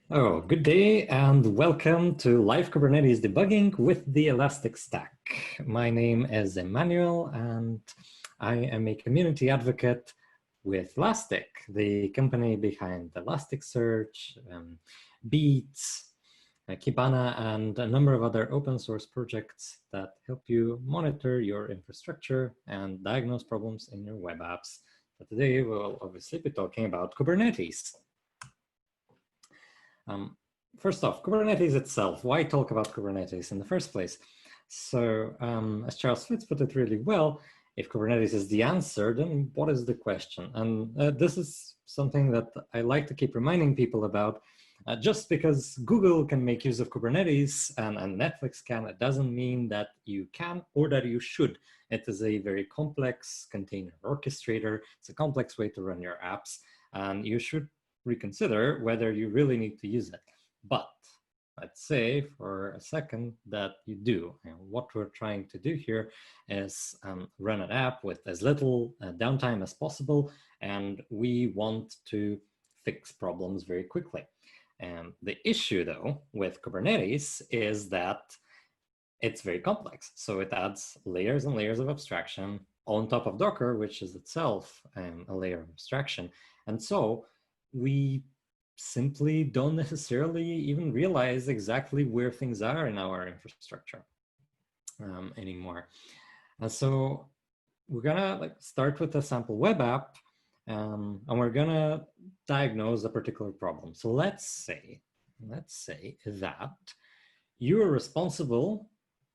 Oh, good day and welcome to live Kubernetes debugging with the Elastic Stack. My name is Emmanuel and I am a community advocate with Elastic, the company behind Elasticsearch, Beats, Kibana, and a number of other open source projects that help you monitor your infrastructure and diagnose problems in your web apps. But today we'll obviously be talking about Kubernetes. First off, Kubernetes itself. Why talk about Kubernetes in the first place? So as Charles Fitz put it really well, if Kubernetes is the answer, then what is the question? And this is something that I like to keep reminding people about. Just because Google can make use of Kubernetes and Netflix can, it doesn't mean that you can or that you should. It is a very complex container orchestrator. It's a complex way to run your apps, and you should reconsider whether you really need to use it. But let's say for a second that you do. And what we're trying to do here is run an app with as little downtime as possible, and we want to fix problems very quickly. And the issue, though, with Kubernetes is that it's very complex. So it adds layers and layers of abstraction on top of Docker, which is itself a layer of abstraction. And so we simply don't necessarily even realize exactly where things are in our infrastructure anymore. And so we're gonna start with a sample web app, and we're gonna diagnose a particular problem. So let's say that you are responsible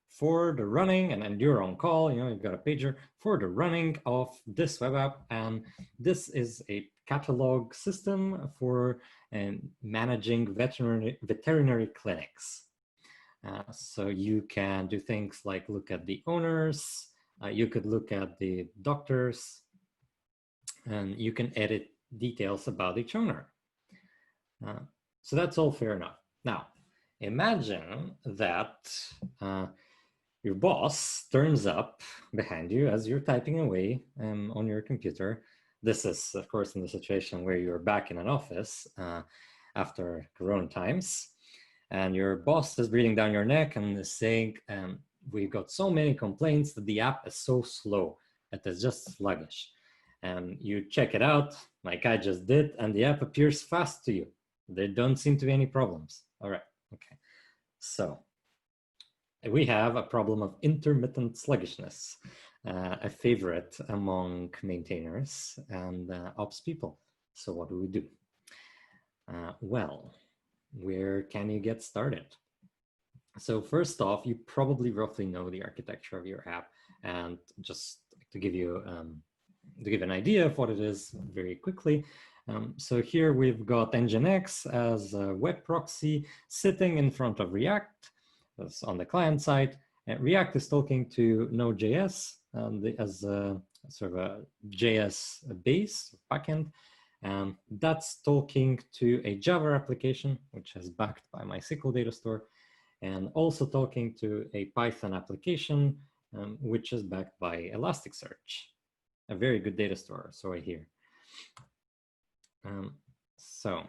for the running, and you're on call, you've got a pager for the running of this web app, and this is a catalog system for managing veterinary clinics. So you can do things like look at the owners, you could look at the doctors, and you can edit details about each owner. So that's all fair enough. Now, imagine that your boss turns up behind you as you're typing away on your computer. This is, of course, in the situation where you're back in an office after Corona times, and your boss is breathing down your neck and is saying, we've got so many complaints that the app is so slow, it is just sluggish. And you check it out, like I just did, and the app appears fast to you. There don't seem to be any problems. All right, okay. So we have a problem of intermittent sluggishness, a favorite among maintainers and ops people. So what do we do? Well, where can you get started? So first off, you probably roughly know the architecture of your app, and just to give you an idea of what it is very quickly. So here we've got Nginx as a web proxy sitting in front of React. That's on the client side. And React is talking to Node.js as a sort of a JS base backend. That's talking to a Java application, which is backed by MySQL data store, and also talking to a Python application, which is backed by Elasticsearch, a very good data store, so I hear. So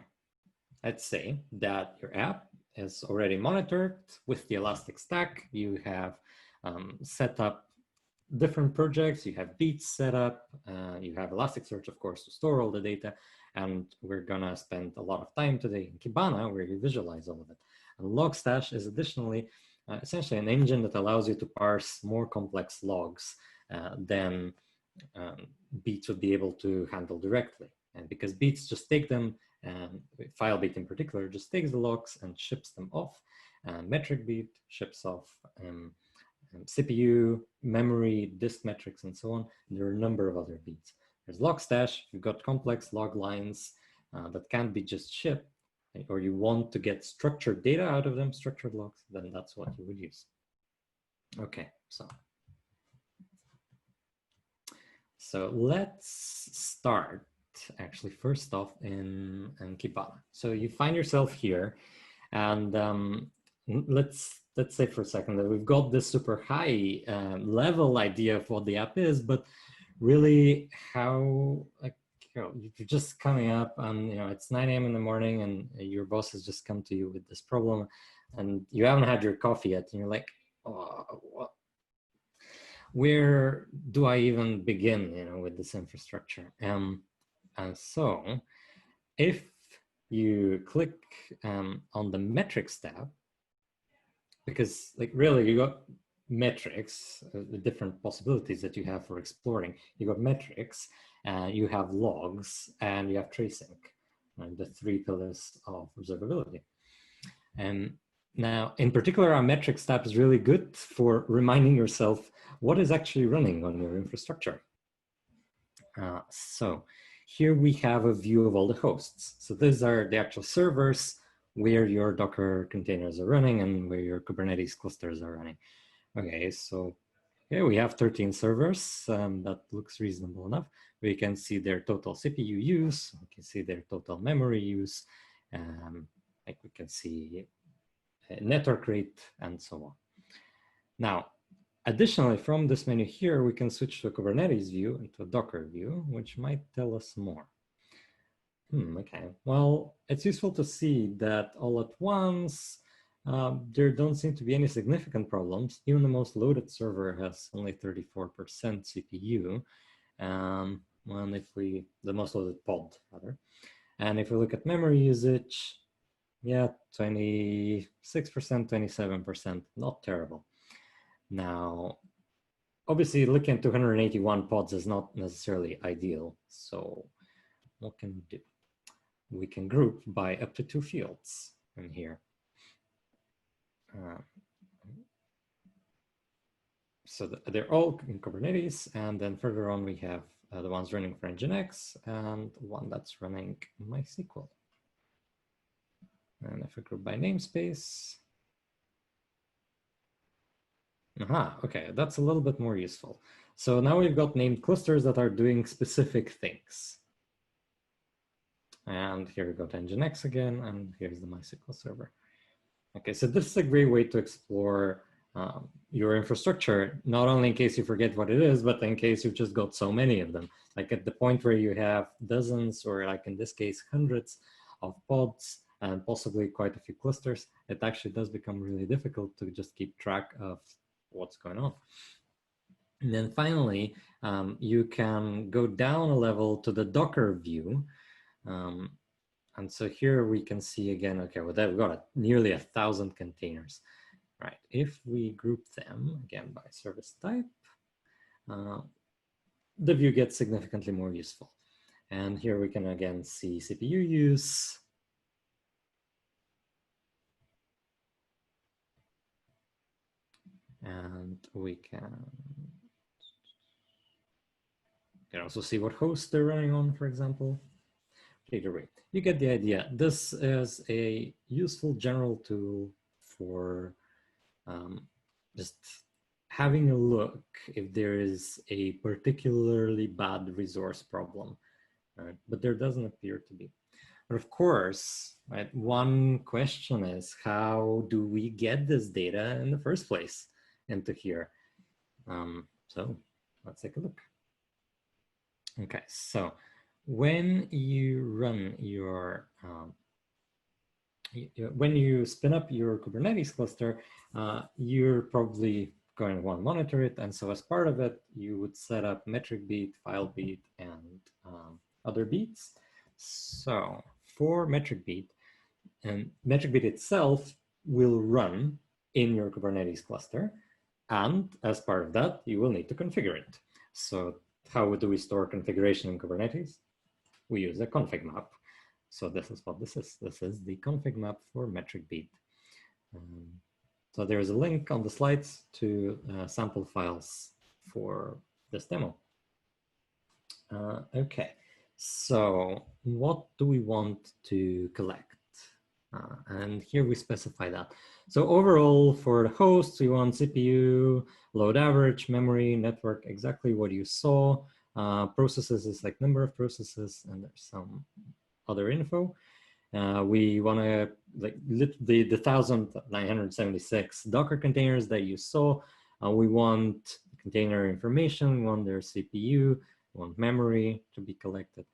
let's say that your app is already monitored with the Elastic Stack. You have set up different projects. You have Beats set up. You have Elasticsearch, of course, to store all the data. And we're gonna spend a lot of time today in Kibana, where you visualize all of it. And Logstash is additionally essentially an engine that allows you to parse more complex logs than Beats would be able to handle directly. And because Beats just take them, Filebeat in particular, just takes the logs and ships them off. MetricBeat ships off CPU, memory, disk metrics, and so on. And there are a number of other beats. There's Logstash. You've got complex log lines that can't be just shipped, or you want to get structured data out of them, structured logs, then that's what you would use. Okay, so let's start actually first off in Kibana. So you find yourself here, and let's say for a second that we've got this super high level idea of what the app is, but really how you're just coming up and it's 9 a.m. in the morning and your boss has just come to you with this problem and you haven't had your coffee yet and you're like, oh, where do I even begin with this infrastructure? And so if you click on the metrics tab, because really you got metrics, the different possibilities that you have for exploring. You got metrics, you have logs, and you have tracing, the 3 pillars of observability. And now, in particular, our metrics tab is really good for reminding yourself what is actually running on your infrastructure. So here we have a view of all the hosts. So these are the actual servers where your Docker containers are running and where your Kubernetes clusters are running. Okay, so we have 13 servers. That looks reasonable enough. We can see their total CPU use. We can see their total memory use. Like we can see network rate and so on. Now, additionally, from this menu here, we can switch to a Kubernetes view and to a Docker view, which might tell us more. Okay, well, it's useful to see that all at once, there don't seem to be any significant problems. Even the most loaded server has only 34% CPU. Well, the most loaded pod, rather. And if we look at memory usage, yeah, 26%, 27%, not terrible. Now, obviously, looking at 281 pods is not necessarily ideal. So what can we do? We can group by up to 2 fields in here. So they're all in Kubernetes, and then further on we have the ones running for Nginx and one that's running MySQL. And if I group by namespace, okay, that's a little bit more useful. So now we've got named clusters that are doing specific things. And here we go to Nginx again, and here's the MySQL server. Okay, so this is a great way to explore your infrastructure, not only in case you forget what it is, but in case you've just got so many of them. Like at the point where you have dozens, or like in this case, hundreds of pods, and possibly quite a few clusters, it actually does become really difficult to just keep track of what's going on. And then finally, you can go down a level to the Docker view. And so here we can see again, okay, well, we've got nearly 1,000 containers, right? If we group them again by service type, the view gets significantly more useful. And here we can again see CPU use. And we can also see what host they're running on, for example. Either way, you get the idea. This is a useful general tool for just having a look if there is a particularly bad resource problem, right? But there doesn't appear to be. But of course, right, one question is, how do we get this data in the first place into here? So let's take a look. Okay, so when you run your, when you spin up your Kubernetes cluster, you're probably going to want to monitor it. And so as part of it, you would set up metric beat, file beat, and other beats. So for metric beat, and metric beat itself will run in your Kubernetes cluster. And as part of that, you will need to configure it. So how do we store configuration in Kubernetes? We use a config map. So this is what this is. This is the config map for metric beat. So there is a link on the slides to sample files for this demo. Okay, so what do we want to collect? And here we specify that. So overall for the hosts, we want CPU, load average, memory, network, exactly what you saw. Processes is like number of processes, and there's some other info. We want to like the 1,976 Docker containers that you saw. We want container information, we want their CPU, we want memory to be collected.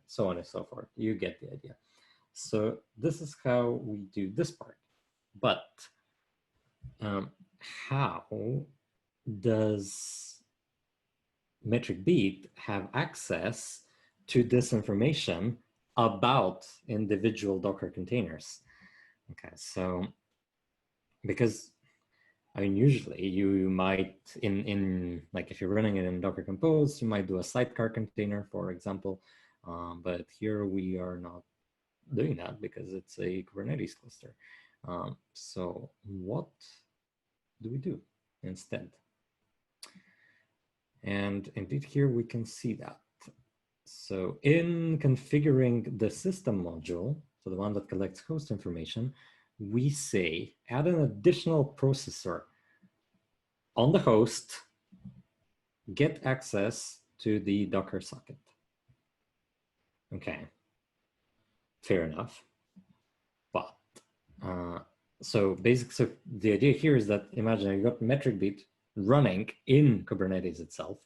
so on and so forth. You get the idea. So this is how we do this part. But how does metric beat have access to this information about individual Docker containers? Okay, so because I mean, usually you might in like if you're running it in Docker Compose, you might do a sidecar container, for example. But here we are not doing that because it's a Kubernetes cluster. So what do we do instead? And indeed here we can see that. So in configuring the system module, so the one that collects host information, we say add an additional processor on the host, get access to the Docker socket. Okay, fair enough. But so the idea here is that imagine you got metric beat running in Kubernetes itself.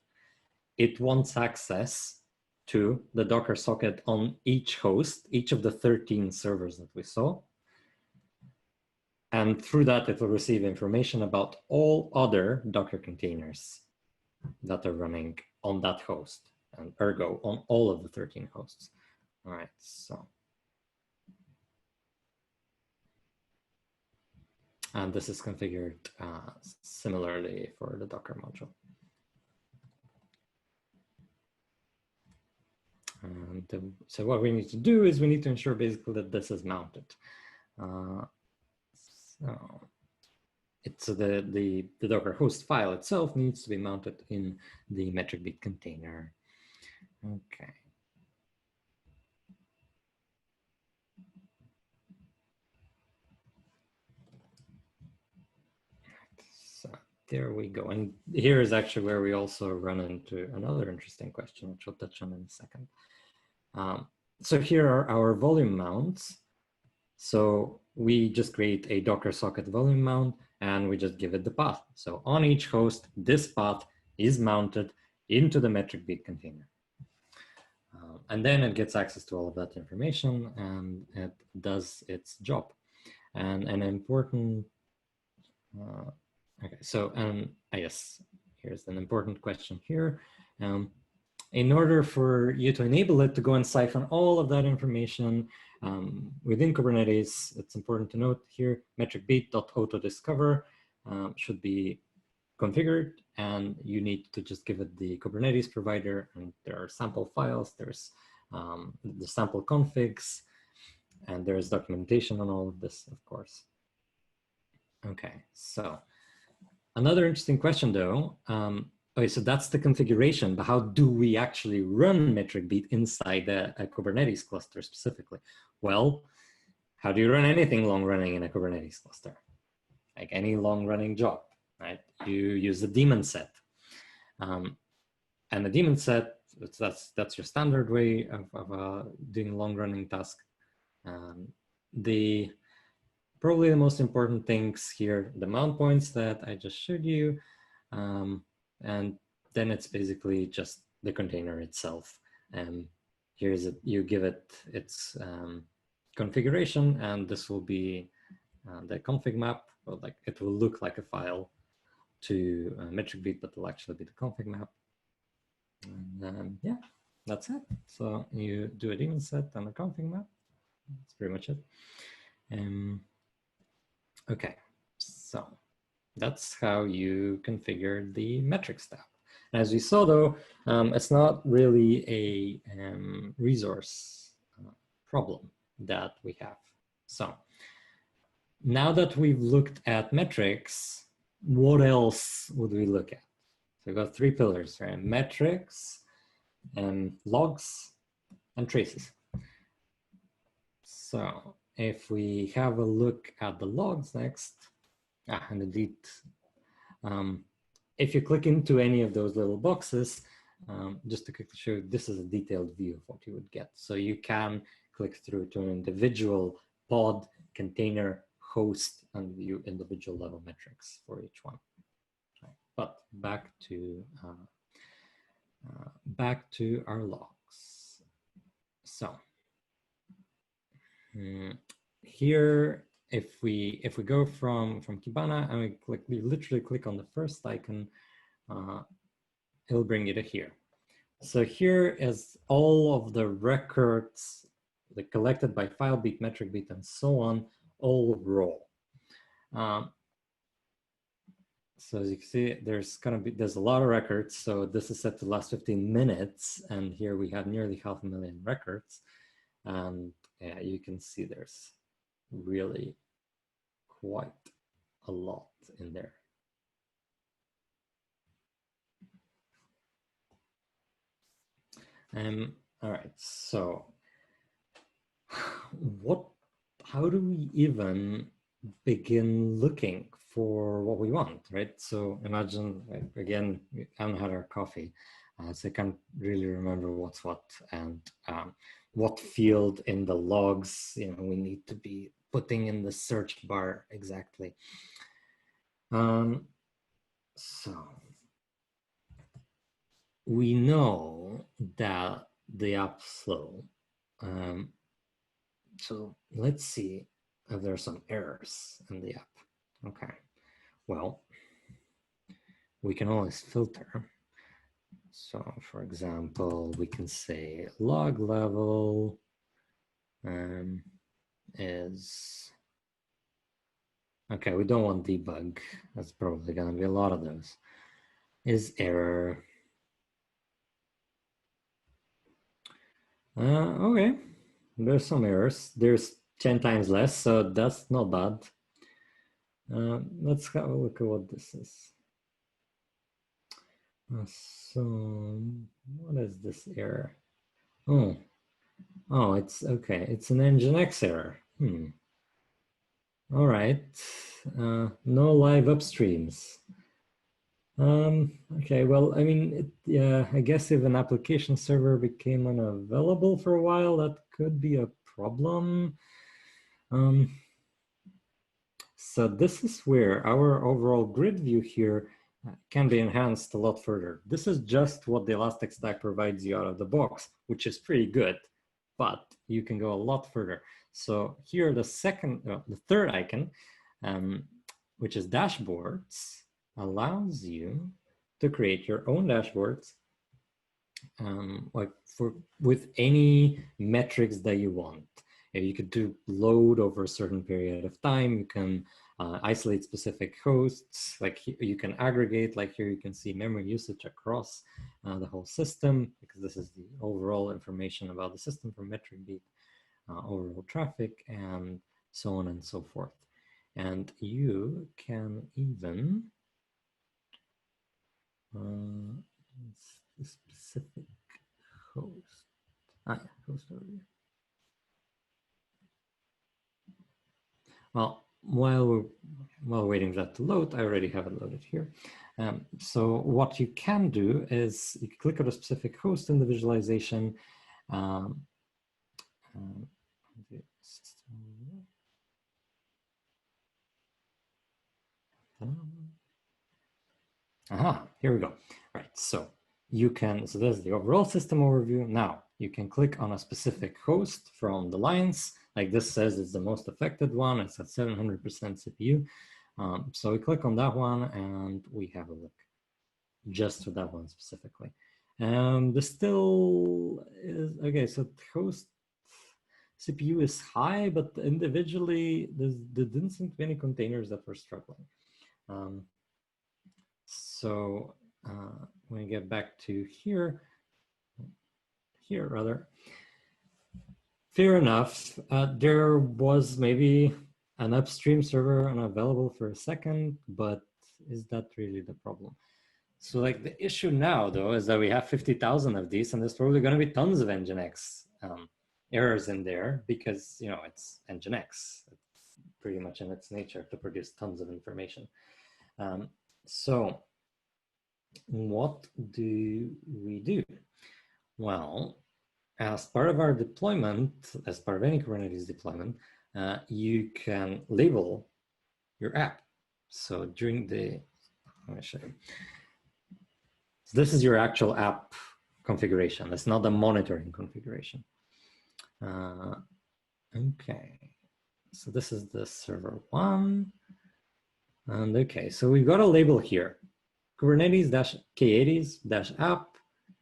It wants access to the Docker socket on each host, each of the 13 servers that we saw. And through that, it will receive information about all other Docker containers that are running on that host, and ergo on all of the 13 hosts. All right, so. And this is configured similarly for the Docker module. And so what we need to do is we need to ensure basically that this is mounted. So the Docker host file itself needs to be mounted in the metric beat container. Okay. So there we go. And here is actually where we also run into another interesting question, which we'll touch on in a second. So here are our volume mounts. So we just create a Docker socket volume mount and we just give it the path. So on each host, this path is mounted into the metric beat container. And then it gets access to all of that information and it does its job. And an important, okay, so I guess here's an important question here. In order for you to enable it to go and siphon all of that information within Kubernetes, it's important to note here, metric beat.autodiscover should be configured, and you need to just give it the Kubernetes provider, and there are sample files, there's the sample configs, and there's documentation on all of this, of course. Okay, so another interesting question though, okay, so that's the configuration, but how do we actually run metric beat inside a Kubernetes cluster specifically? Well, how do you run anything long running in a Kubernetes cluster? Like any long running job, right? You use the daemon set. And the daemon set, that's your standard way of doing a long running task. Probably the most important things here, the mount points that I just showed you, and then it's basically just the container itself. Here's it, you give it its configuration, and this will be the config map. Well, like it will look like a file to metric beat, but it'll actually be the config map. And yeah, that's it. So you do a daemon set and a config map. That's pretty much it. Okay, so that's how you configure the metrics tab. As we saw though, it's not really a resource problem that we have. So now that we've looked at metrics, what else would we look at? So we've got three pillars, right? Metrics, logs, and traces. So if we have a look at the logs next, and indeed, if you click into any of those little boxes, just to quickly show you, this is a detailed view of what you would get. So you can click through to an individual pod, container, host, and view individual level metrics for each one. Right. But back to our logs. So here, if we go from Kibana and we literally click on the first icon, it'll bring you to here. So here is all of the records collected by file beat, metric beat, and so on, all raw. So as you can see, there's a lot of records. So this is set to last 15 minutes, and here we have nearly 500,000 records. And yeah, you can see there's really quite a lot in there. All right, so how do we even begin looking for what we want, right? So imagine, again, we haven't had our coffee, so I can't really remember what's what and what field in the logs, we need to be putting in the search bar exactly. So we know that the app's slow. So let's see if there are some errors in the app. Okay, well, we can always filter. So for example, we can say log level is, okay, we don't want debug. That's probably gonna be a lot of those. Is error. Okay, there's some errors. There's 10 times less, so that's not bad. Let's have a look at what this is. So what is this error? Oh, it's okay. It's an Nginx error. All right. No live upstreams. Okay, well, I mean, yeah, I guess if an application server became unavailable for a while, that could be a problem. So this is where our overall grid view here can be enhanced a lot further. This is just what the Elastic Stack provides you out of the box, which is pretty good, but you can go a lot further. So here, the third icon, which is dashboards, allows you to create your own dashboards with any metrics that you want. You could do load over a certain period of time. You can isolate specific hosts. Like you can aggregate, like here you can see memory usage across the whole system, because this is the overall information about the system from metric beat, overall traffic, and so on and so forth. And you can even specific host. Host over here. Well, while waiting for that to load, I already have it loaded here. So what you can do is you click on a specific host in the visualization. Here we go. Right, so you can, so there's the overall system overview. Now you can click on a specific host from the lines, like this says it's the most affected one. It's at 700% CPU. So we click on that one and we have a look just for that one specifically. This still is, okay, so host CPU is high, but individually there didn't seem to be any containers that were struggling. So when we get back to here rather, fair enough, there was maybe an upstream server unavailable for a second, but is that really the problem? So like the issue now though is that we have 50,000 of these, and there's probably going to be tons of Nginx errors in there because it's Nginx. It's pretty much in its nature to produce tons of information. So what do we do? Well, as part of our deployment, as part of any Kubernetes deployment, you can label your app. So during the, let me show you. So this is your actual app configuration. That's not the monitoring configuration. Okay, so this is the server one. And okay, so we've got a label here, Kubernetes-K80s-app,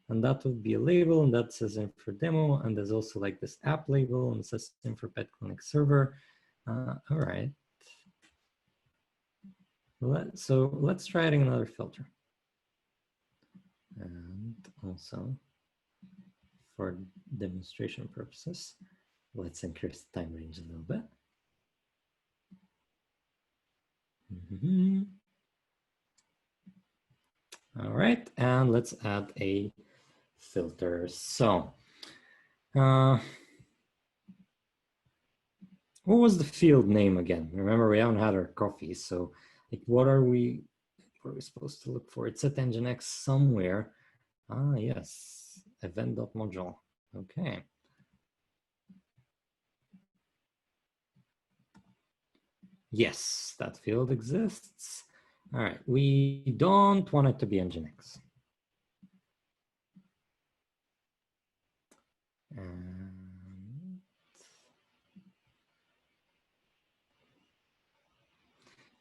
and that would be a label, and that says info demo, and there's also like this app label, and it says info pet clinic server. All right. So let's try adding another filter. And also, for demonstration purposes, let's increase the time range a little bit. All right, and let's add a filter. So, what was the field name again? Remember, we haven't had our coffee, so like, what are we supposed to look for? It's at Nginx somewhere. Ah, yes, event.module. Okay. Yes, that field exists. All right, we don't want it to be Nginx.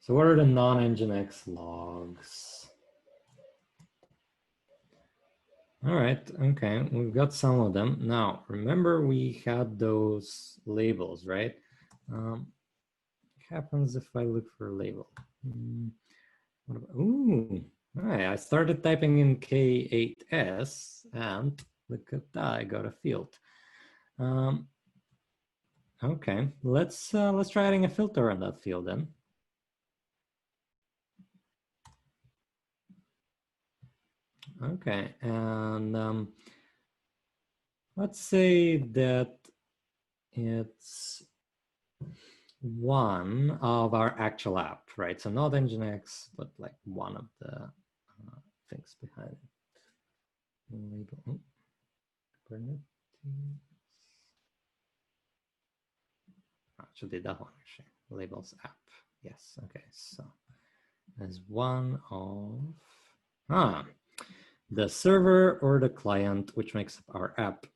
So what are the non-Nginx logs? All right, okay, we've got some of them. Now, remember we had those labels, right? What happens if I look for a label? What about, ooh, all right, I started typing in K8S and look at that, I got a field. Okay, let's try adding a filter on that field then. Okay, and let's say that it's one of our actual app, right? So not Nginx, but like one of the things behind it. Label. Kubernetes. Actually, that one actually. Labels app. Yes. Okay. So as one of the server or the client, which makes up our app.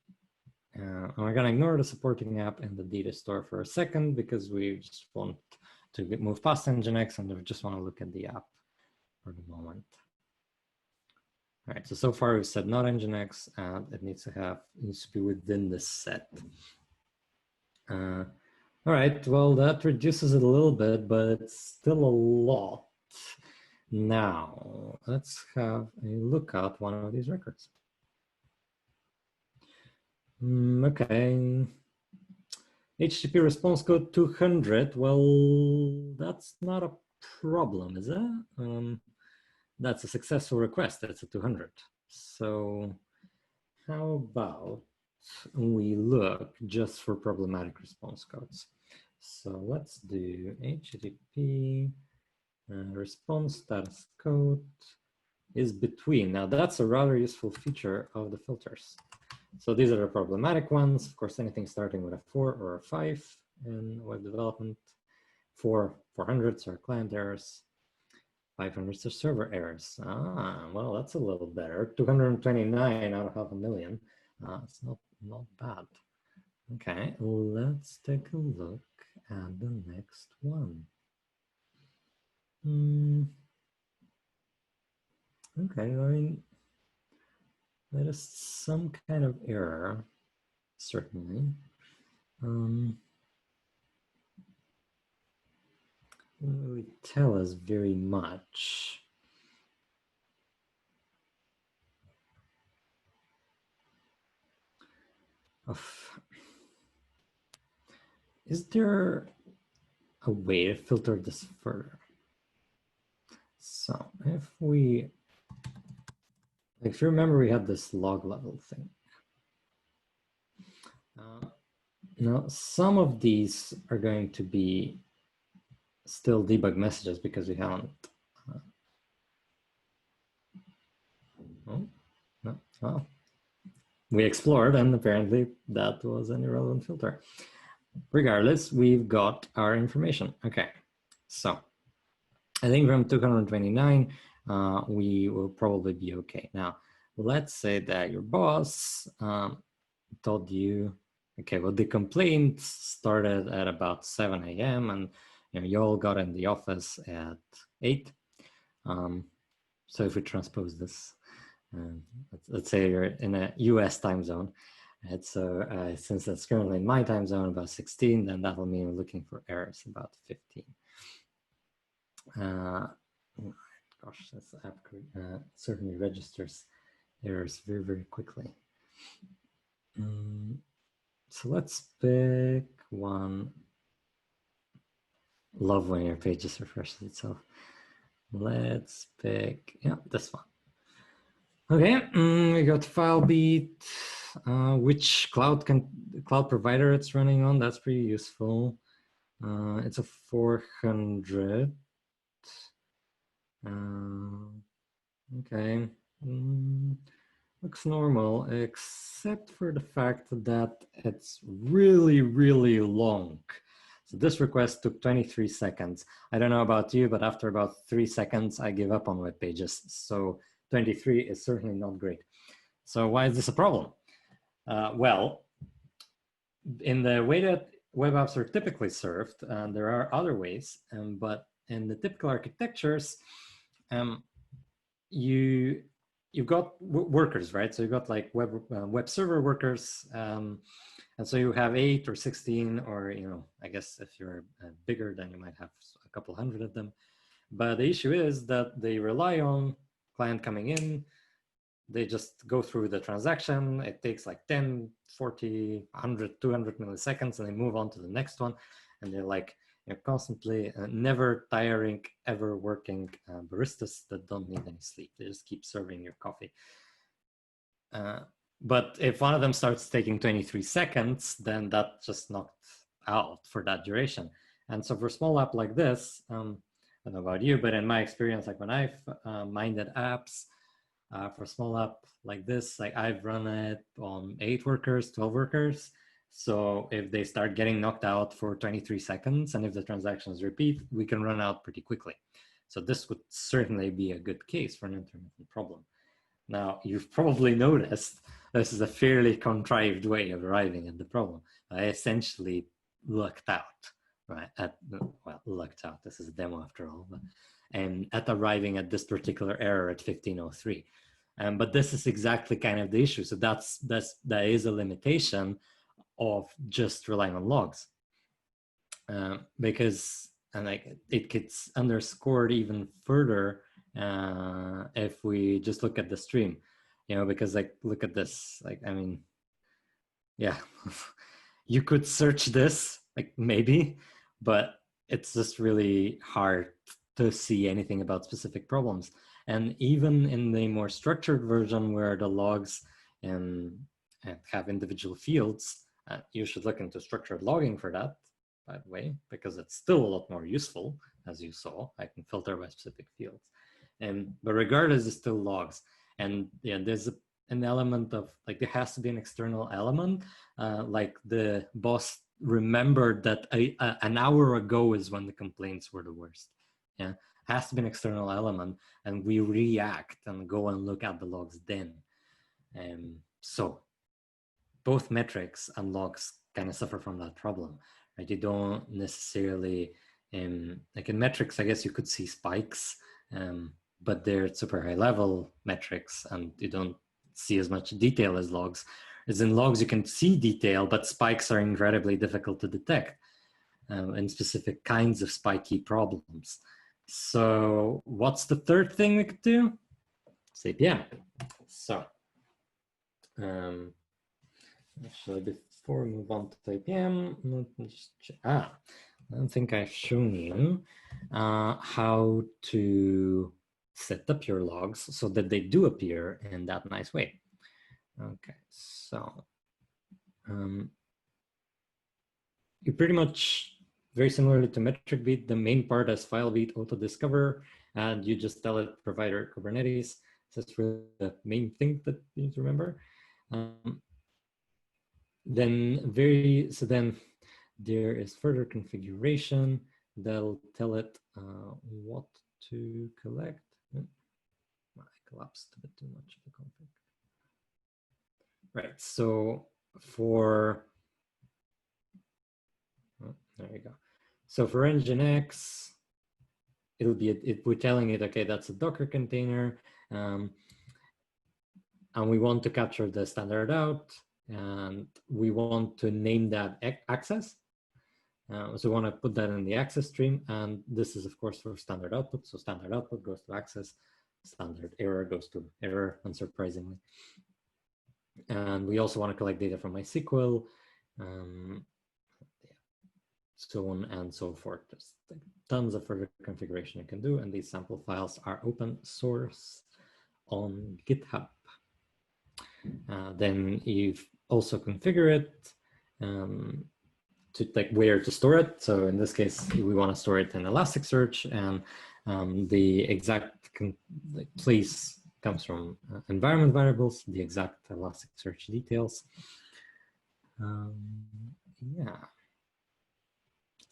And we're going to ignore the supporting app and the data store for a second because we just want to move past Nginx and we just want to look at the app for the moment. All right, so far we've said not Nginx and it needs to be within this set. All right, well, that reduces it a little bit, but it's still a lot. Now, let's have a look at one of these records. Okay. HTTP response code 200. Well, that's not a problem, is it? That's a successful request. That's a 200. So how about we look just for problematic response codes? So let's do HTTP response status code is between. Now that's a rather useful feature of the filters. So these are the problematic ones. Of course, anything starting with a 4 or a 5 in web development. 400s are client errors. 500s are server errors. Well, that's a little better. 229 out of 500,000. It's not bad. Okay, let's take a look at the next one. Okay, I mean, there is some kind of error, certainly. Doesn't really tell us very much. Is there a way to filter this further? So if you remember, we had this log level thing. Now, some of these are going to be still debug messages because we haven't. We explored, and apparently that was an irrelevant filter. Regardless, we've got our information. Okay, so I think from 229, we will probably be okay. Now, let's say that your boss told you, Okay, well, the complaint started at about 7 a.m. and you all got in the office at 8. So if we transpose this, let's say you're in a US time zone. And so since it's currently in my time zone about 16, then that will mean we're looking for errors about 15. Gosh, this app certainly registers errors very, very quickly. So let's pick one. Love when your page just refreshes itself. Let's pick, yeah, this one. Okay, we got FileBeat, which cloud provider it's running on. That's pretty useful. It's a 400. Okay, looks normal, except for the fact that it's really, really long. So this request took 23 seconds. I don't know about you, but after about 3 seconds, I give up on web pages. So 23 is certainly not great. So why is this a problem? Well, in the way that web apps are typically served, there are other ways, but in the typical architectures, you've got workers, right? So you've got like web server workers, and so you have 8 or 16, or I guess if you're bigger, then you might have a couple hundred of them. But the issue is that they rely on client coming in. They just go through the transaction. It takes like 10, 40, 100, 200 milliseconds, and they move on to the next one. And they're like constantly never tiring, ever working baristas that don't need any sleep. They just keep serving your coffee. But if one of them starts taking 23 seconds, then that just knocked out for that duration. And so for a small app like this, I don't know about you, but in my experience, like when I've minded apps for a small app like this, like I've run it on 8 workers, 12 workers. So if they start getting knocked out for 23 seconds, and if the transactions repeat, we can run out pretty quickly. So this would certainly be a good case for an intermittent problem. Now, you've probably noticed this is a fairly contrived way of arriving at the problem. I essentially lucked out, right? Lucked out. This is a demo after all, but at arriving at this particular error at 1503. But this is exactly kind of the issue. So that is a limitation of just relying on logs, because it gets underscored even further if we just look at the stream, because look at this, yeah, you could search this, maybe, but it's just really hard to see anything about specific problems. And even in the more structured version where the logs have individual fields, you should look into structured logging for that, by the way, because it's still a lot more useful. As you saw, I can filter by specific fields. But regardless, it's still logs. And yeah, there's an element of there has to be an external element, like the boss remembered that an hour ago is when the complaints were the worst. Yeah, has to be an external element, and we react and go and look at the logs then. So both metrics and logs kind of suffer from that problem, right? You don't necessarily, like in metrics, I guess you could see spikes, but they're super high level metrics and you don't see as much detail as logs. As in logs, you can see detail, but spikes are incredibly difficult to detect in specific kinds of spiky problems. So what's the third thing we could do? CPM. So actually, before we move on to APM, let me just check. I don't think I've shown you how to set up your logs so that they do appear in that nice way. Okay, so you pretty much, very similarly to metric beat, the main part is file beat auto-discover, and you just tell it provider Kubernetes. So that's really the main thing that you need to remember. Then there is further configuration that'll tell it what to collect. I collapsed a bit too much of the config. Right, so for There you go. So for Nginx, it'll be, we're telling it, okay, that's a Docker container. And we want to capture the standard out, and we want to name that access. So we want to put that in the access stream, and this is of course for standard output. So standard output goes to access, standard error goes to error, unsurprisingly. And we also want to collect data from MySQL, so on and so forth. There's tons of further configuration you can do, and these sample files are open source on GitHub. Then you also configure it to like where to store it. So in this case, we want to store it in Elasticsearch, and the exact place comes from environment variables, the exact Elasticsearch details. Yeah.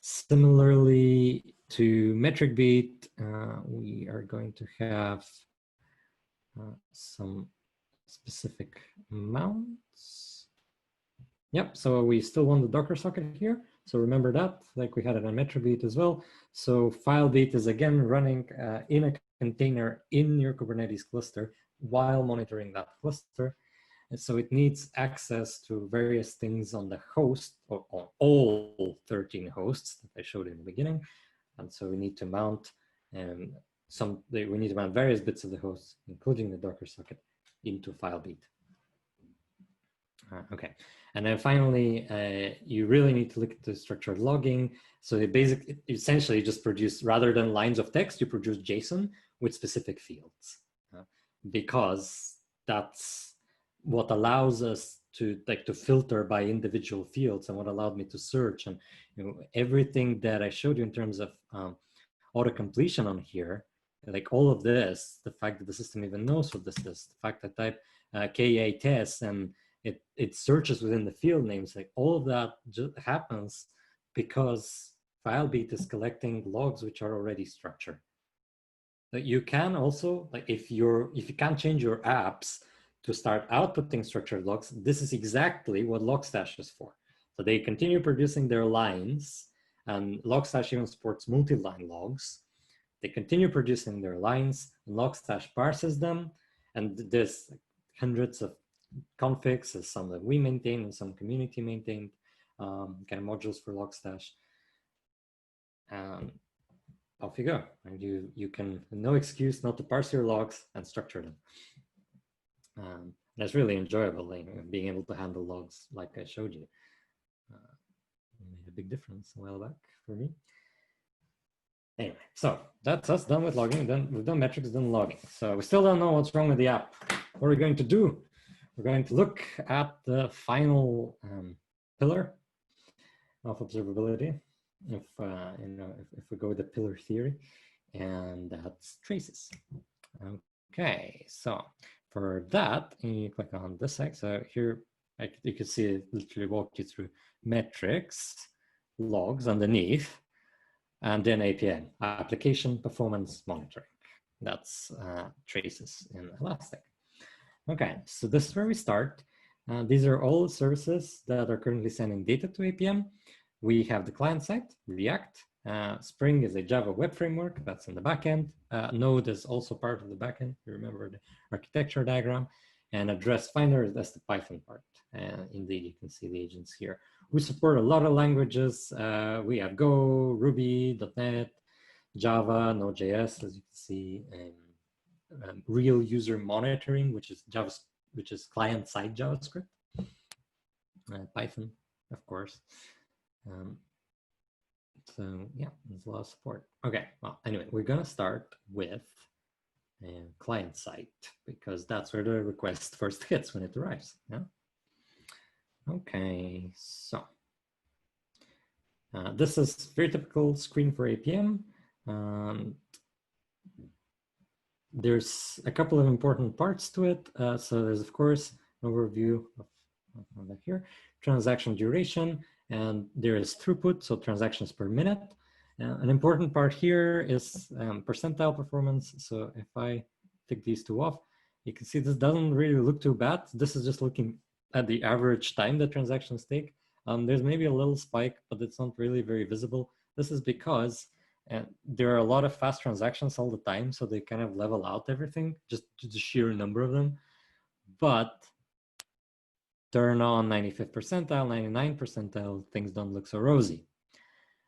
Similarly to metric beat, we are going to have some specific mounts. Yep, so we still want the Docker socket here. So remember that, like we had it on metric beat as well. So file beat is again running in a container in your Kubernetes cluster while monitoring that cluster. And so it needs access to various things on the host, or on all 13 hosts that I showed in the beginning. And so we need to mount we need to mount various bits of the host, including the Docker socket, into FileBeat. Okay, and then finally, you really need to look at the structured logging. So it essentially just produce, rather than lines of text, you produce JSON with specific fields, because that's what allows us to filter by individual fields, and what allowed me to search. And everything that I showed you in terms of auto completion on here, like all of this, the fact that the system even knows what this is, the fact that I type KA test and it searches within the field names, like all of that just happens because FileBeat is collecting logs which are already structured. But you can also, like if you can't change your apps to start outputting structured logs, this is exactly what Logstash is for. So they continue producing their lines, and Logstash even supports multi-line logs. They continue producing their lines, and Logstash parses them, and there's hundreds of configs, some that we maintain and some community maintained kind of modules for Logstash. Off you go, and you can, no excuse not to parse your logs and structure them. That's really enjoyable, like, being able to handle logs like I showed you. Made a big difference a while back for me. Anyway, so that's us done with logging. We've done metrics, done logging. So we still don't know what's wrong with the app. What are we going to do? We're going to look at the final pillar of observability. If we go with the pillar theory, and that's traces. Okay, so for that, you click on this side. So here, you can see it literally walk you through metrics, logs underneath, and then APM, application performance monitoring. That's traces in Elastic. Okay, so this is where we start. These are all services that are currently sending data to APM. We have the client side, React. Spring is a Java web framework that's in the backend. Node is also part of the backend. You remember the architecture diagram. And Address Finder, that's the Python part. Indeed, you can see the agents here. We support a lot of languages. We have Go, Ruby, .NET, Java, Node.js, as you can see, and real user monitoring, which is client-side JavaScript. Python, of course. So yeah, there's a lot of support. Okay, well, anyway, we're gonna start with client side, because that's where the request first hits when it arrives. Yeah. Okay, so this is very typical screen for APM. There's a couple of important parts to it. So there's, of course, an overview of that here, transaction duration, and there is throughput, so transactions per minute. An important part here is percentile performance. So if I take these two off, you can see this doesn't really look too bad. This is just looking at the average time that transactions take. There's maybe a little spike, but it's not really very visible. This is because there are a lot of fast transactions all the time, so they kind of level out everything, just to the sheer number of them. But turn on 95th percentile, 99th percentile, things don't look so rosy.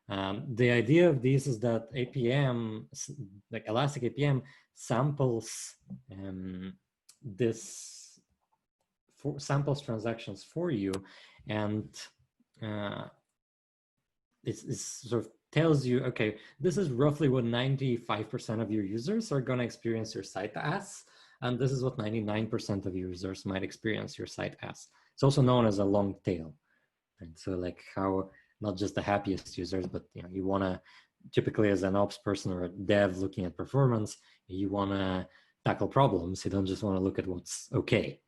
The idea of these is that APM, like Elastic APM, samples samples transactions for you, and it sort of tells you, okay, this is roughly what 95% of your users are going to experience your site as, and this is what 99% of users might experience your site as. It's also known as a long tail. And so like how not just the happiest users, but you want to, typically as an ops person or a dev looking at performance, you want to tackle problems. You don't just want to look at what's okay.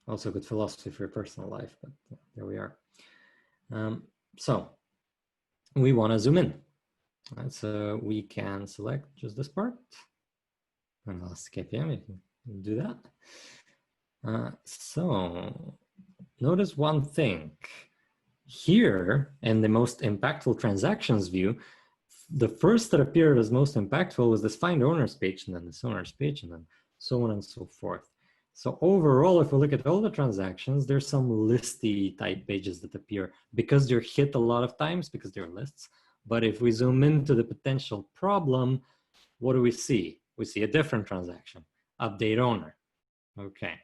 Also good philosophy for your personal life, but there we are. So we want to zoom in. So we can select just this part. And Elastic APM, you can do that. So notice one thing. Here, in the most impactful transactions view, the first that appeared as most impactful was this find owners page, and then this owners page, and then so on and so forth. So overall, if we look at all the transactions, there's some listy type pages that appear because they're hit a lot of times because they're lists. But if we zoom into the potential problem, what do we see? We see a different transaction, update owner. Okay,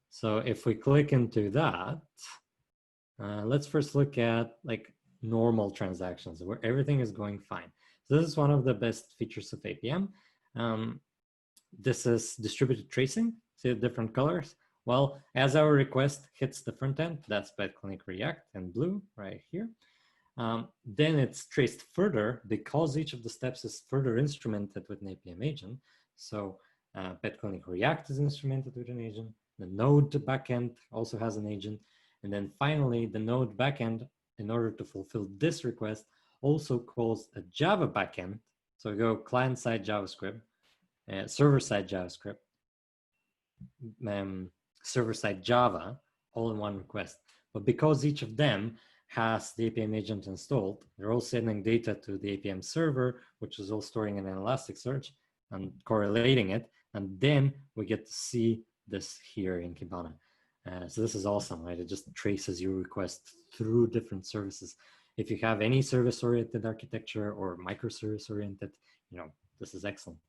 so if we click into that, let's first look at like normal transactions where everything is going fine. So this is one of the best features of APM. This is distributed tracing. See the different colors? Well, as our request hits the front end, that's PetClinic React in blue right here. Then it's traced further because each of the steps is further instrumented with an APM agent. So PetClinic React is instrumented with an agent. The node backend also has an agent. And then finally, the node backend, in order to fulfill this request, also calls a Java backend. So we go client-side JavaScript, server-side JavaScript, server-side Java, all in one request. But because each of them has the APM agent installed, they're all sending data to the APM server, which is all storing in an Elasticsearch and correlating it. And then we get to see this here in Kibana. So this is awesome, right? It just traces your request through different services. If you have any service-oriented architecture or microservice-oriented, this is excellent.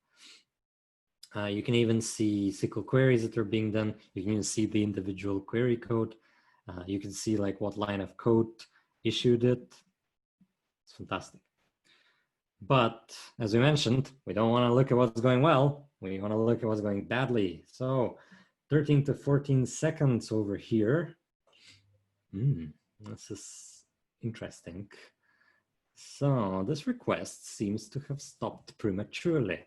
You can even see SQL queries that are being done. You can even see the individual query code. You can see like what line of code issued it. It's fantastic. But as we mentioned, we don't want to look at what's going well. We want to look at what's going badly. So 13 to 14 seconds over here. This is interesting. So this request seems to have stopped prematurely.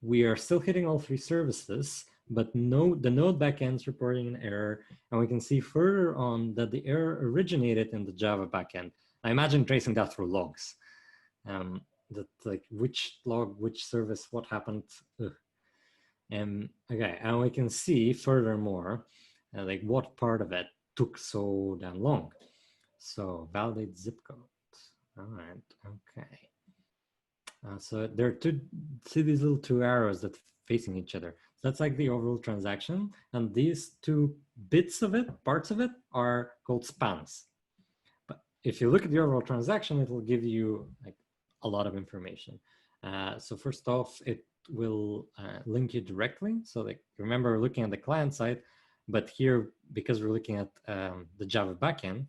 We are still hitting all three services, but the node backend is reporting an error, and we can see further on that the error originated in the Java backend. I imagine tracing that through logs. That like which log, which service, what happened. Okay, and we can see furthermore, like what part of it took so damn long. So validate zip code. All right, okay. So there are see these little two arrows that facing each other. So that's like the overall transaction. And these two bits of it, parts of it, are called spans. But if you look at the overall transaction, it will give you like a lot of information. So first off, it will link you directly. So like remember, we're looking at the client side, but here, because we're looking at the Java backend,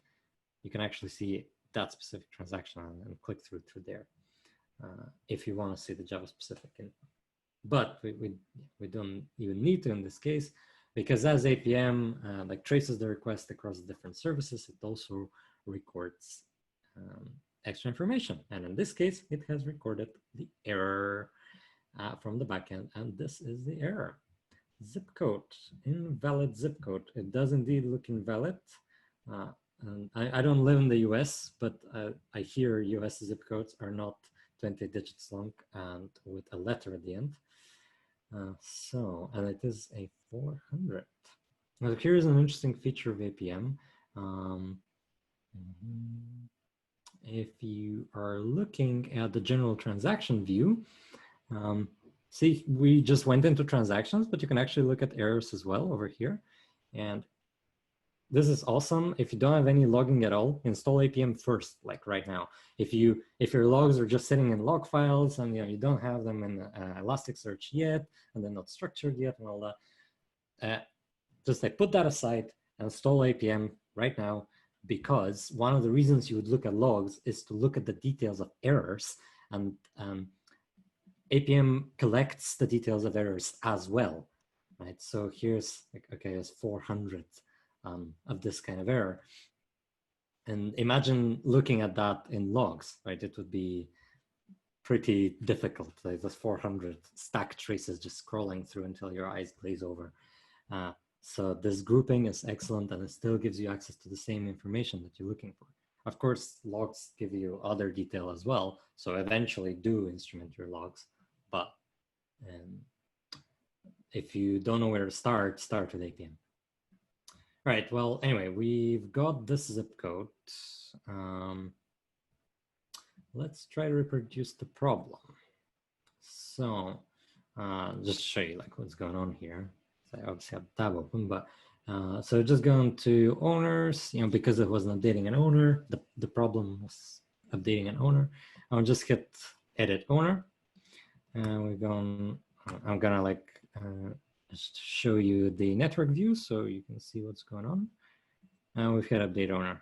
you can actually see that specific transaction and click through there. If you want to see the Java specific info. But we don't even need to in this case, because as APM like traces the request across different services, it also records extra information. And in this case, it has recorded the error from the backend, and this is the error. Zip code, invalid zip code. It does indeed look invalid. And I don't live in the US, but I hear US zip codes are not 20 digits long and with a letter at the end. And it is a 400. Now, here's an interesting feature of APM. If you are looking at the general transaction view, see, we just went into transactions, but you can actually look at errors as well over here. And this is awesome. If you don't have any logging at all, install APM first, like right now. If your logs are just sitting in log files and you don't have them in Elasticsearch yet, and they're not structured yet and all that, just like put that aside and install APM right now, because one of the reasons you would look at logs is to look at the details of errors, and APM collects the details of errors as well, right? So here's like, okay, there's 400 of this kind of error. And imagine looking at that in logs, right? It would be pretty difficult. Like there's 400 stack traces just scrolling through until your eyes glaze over. So this grouping is excellent, and it still gives you access to the same information that you're looking for. Of course, logs give you other detail as well. So eventually do instrument your logs. But if you don't know where to start with APM. Right, well, anyway, we've got this zip code. Let's try to reproduce the problem. So just to show you like what's going on here. So I obviously have the tab open, but so just going to owners, because it wasn't updating an owner, the problem was updating an owner. I'll just hit edit owner, and I'm gonna like just show you the network view so you can see what's going on. And we've hit update owner,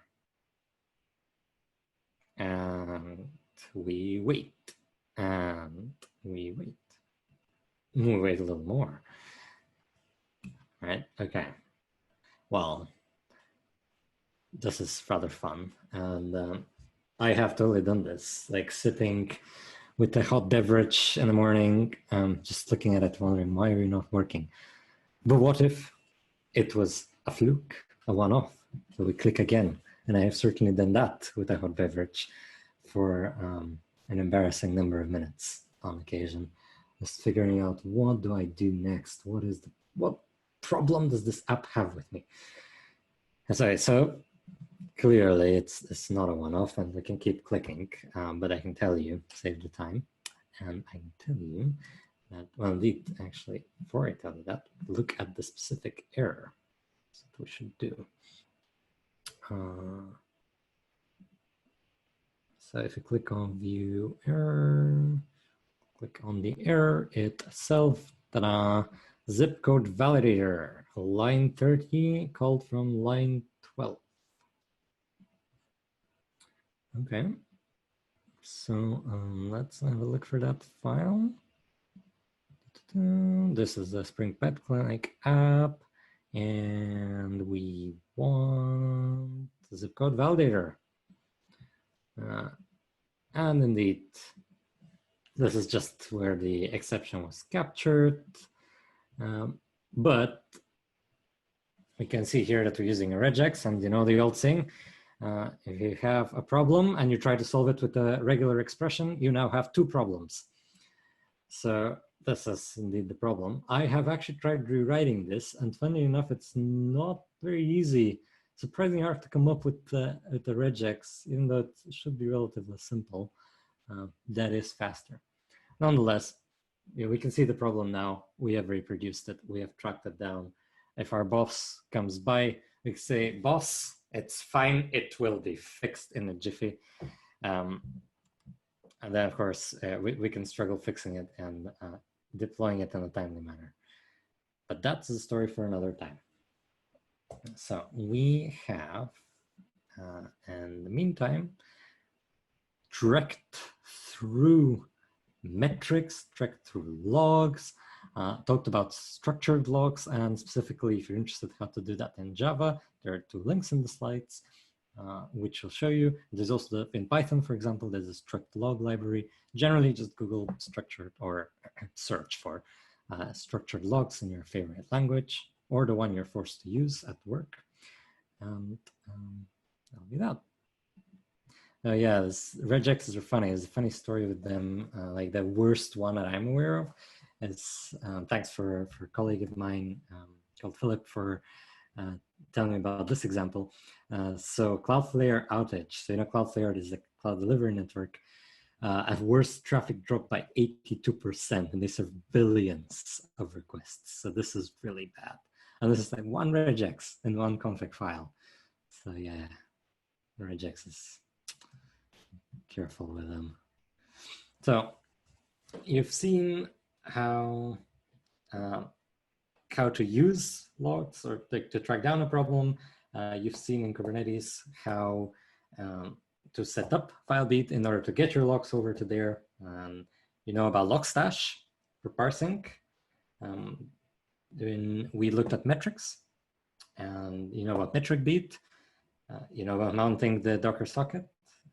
and we wait, and we wait. We wait a little more. Right, okay. Well, this is rather fun, and I have totally done this, like sitting with a hot beverage in the morning, just looking at it, wondering why are you not working? But what if it was a fluke, a one-off? So we click again, and I have certainly done that with a hot beverage for an embarrassing number of minutes on occasion, just figuring out what do I do next? What problem does this app have with me? And so clearly it's not a one-off, and we can keep clicking, but I can tell you, save the time, and I can tell you that, well, indeed, actually, before I tell you that, look at the specific error. That's what we should do. So if you click on view error, click on the error itself, ta-da, zip code validator, line 30, called from line 12. Okay, so let's have a look for that file. This is the Spring Pet Clinic app, and we want the zip code validator. And indeed, this is just where the exception was captured. But we can see here that we're using a regex, and the old saying, if you have a problem and you try to solve it with a regular expression, you now have two problems. So this is indeed the problem. I have actually tried rewriting this, and funny enough, it's not very easy. Surprisingly hard to come up with the regex, even though it should be relatively simple. That is faster. Nonetheless, we can see the problem now. We have reproduced it. We have tracked it down. If our boss comes by, we say, boss, it's fine. It will be fixed in a jiffy. And then, of course, we can struggle fixing it and deploying it in a timely manner. But that's a story for another time. So we have, in the meantime, trekked through metrics, trekked through logs, talked about structured logs, and specifically, if you're interested how to do that in Java, there are two links in the slides, which will show you. There's also in Python, for example, there's a struct log library. Generally, just Google structured or search for structured logs in your favorite language or the one you're forced to use at work. And that'll be that. Yeah, regexes are funny. It's a funny story with them. Like the worst one that I'm aware of is, thanks for a colleague of mine called Philip for telling me about this example. So Cloudflare outage. So Cloudflare is a cloud delivery network. At worst, traffic dropped by 82%, and they serve billions of requests. So this is really bad. And this is like one regex in one config file. So yeah, regex is careful with them. So you've seen how to use logs or to track down a problem. You've seen in Kubernetes how to set up FileBeat in order to get your logs over to there. You know about Logstash for parsing. We looked at metrics, and you know about metric beat. You know about mounting the Docker socket,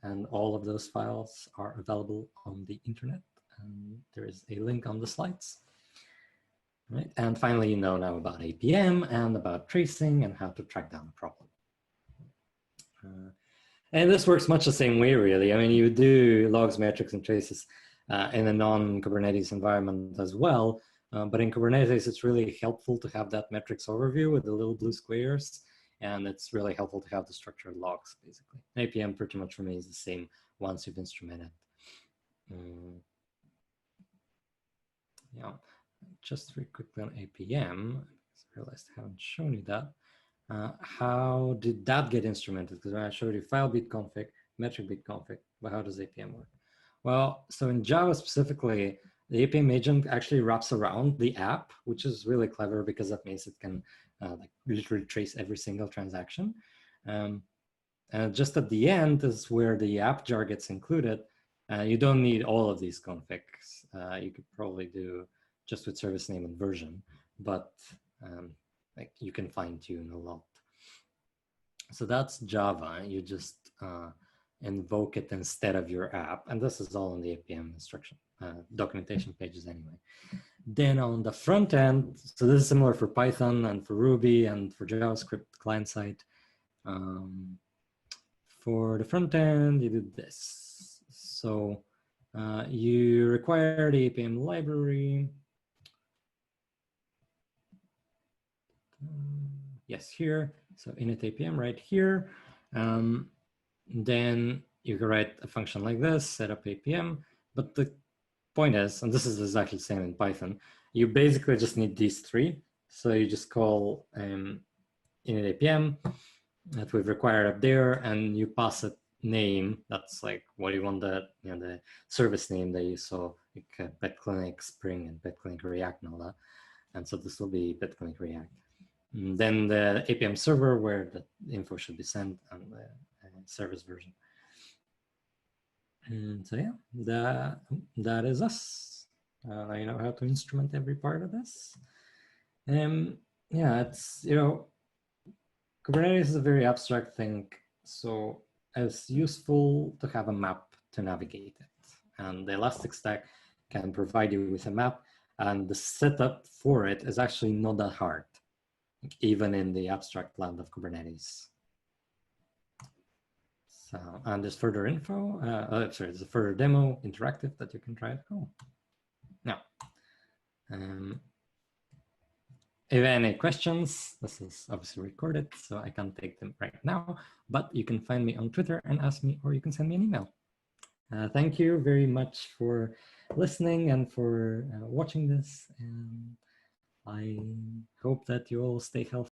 and all of those files are available on the internet. And there is a link on the slides. Right. And finally, you know now about APM and about tracing and how to track down a problem. And this works much the same way, really. I mean, you do logs, metrics, and traces in a non-Kubernetes environment as well. But in Kubernetes, it's really helpful to have that metrics overview with the little blue squares. And it's really helpful to have the structured logs, basically. APM pretty much remains the same once you've instrumented. Yeah. Just very quickly on APM, I realized I haven't shown you that. How did that get instrumented? Because when I showed you file beat config, metric beat config, but how does APM work? Well, so in Java specifically, the APM agent actually wraps around the app, which is really clever because that means it can like literally trace every single transaction. And just at the end is where the app jar gets included. You don't need all of these configs. You could probably do just with service name and version, but like you can fine tune a lot. So that's Java. You just invoke it instead of your app. And this is all in the APM instruction documentation pages anyway. Then on the front end, so this is similar for Python and for Ruby and for JavaScript client side. For the front end, you do this. So you require the APM library. Yes, here. So init APM right here. Then you can write a function like this, set up APM. But the point is, and this is exactly the same in Python, you basically just need these three. So you just call init APM that we've required up there, and you pass a name. That's like what you want the the service name that you saw, like BetClinic Spring and BetClinic React and all that. And so this will be BetClinic React. And then the APM server where the info should be sent and the service version. And so yeah, that is us. I know how to instrument every part of this. Yeah, it's Kubernetes is a very abstract thing, so it's useful to have a map to navigate it. And the Elastic Stack can provide you with a map, and the setup for it is actually not that hard, even in the abstract land of Kubernetes. So, and there's further info, there's a further demo, interactive, that you can try at home. Now, if any questions, this is obviously recorded, so I can't take them right now, but you can find me on Twitter and ask me, or you can send me an email. Thank you very much for listening and for watching this. And I hope that you all stay healthy.